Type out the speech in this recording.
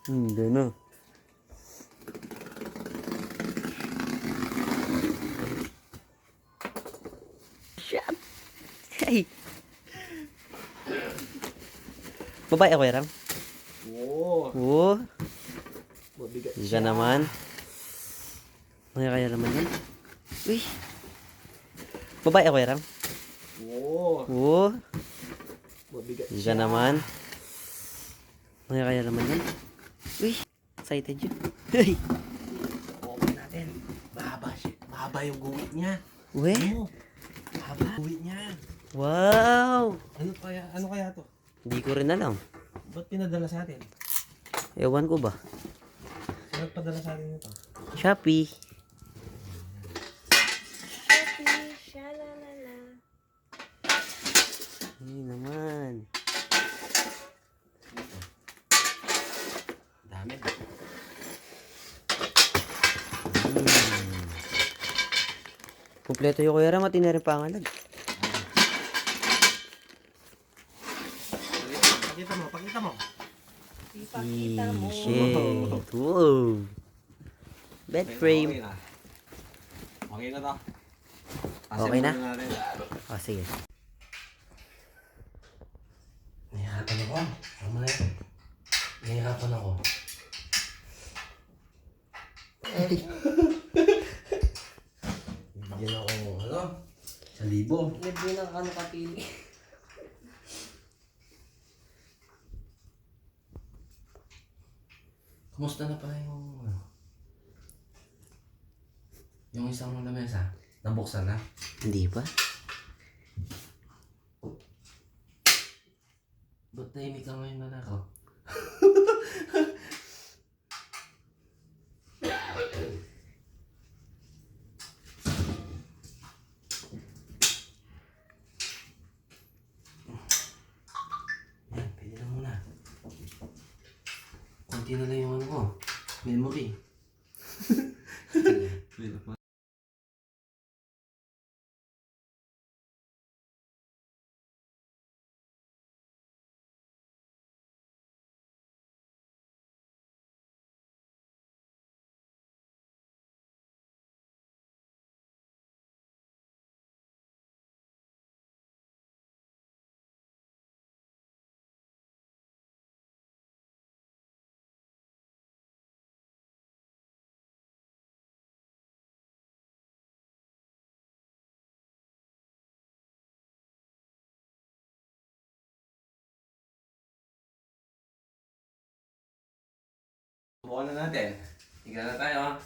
Hindi na. Shut. Hey. Babae ako yarang. Oo. Oo. Mabigat Hindi siya. ka naman. Kaya naman yan. Uy. Babae ako yarang. Oo. Oo. Mabigat Hindi ka siya. naman. Kaya naman yan. Uy. Excited yun. Hey. Okay natin. Mahaba siya. Mahaba yung guwit niya. Uwe. Ano? Mahaba guwit niya. Wow. Ano kaya to? Hindi ko rin alam. Ba't pinadala sa atin? Ewan ko ba? Sino nagpadala sa atin ito? Shopee. Shopee, shalalala. Hindi naman. Dami. Kompleto yung kuya Ram at rin pangalag. Pakita mo. Ipakita mo. Shit. Wow. Bed frame. Okay na. Okay na to. Okay na? Assemble natin. Oh, sige. Nahihirapan ako. Tama na yan. Nahihirapan ako. Bigyan ako, 1,000. Libre ng ano kapili. Kumusta na pala yung isang lamesa? Nabuksan na? Hindi pa? Ba't tahimik ka ngayon na ako? Yan, pwede na muna. Konti na lang yung ano ko. Memory. Bukan na natin. Tignan na tayo ha.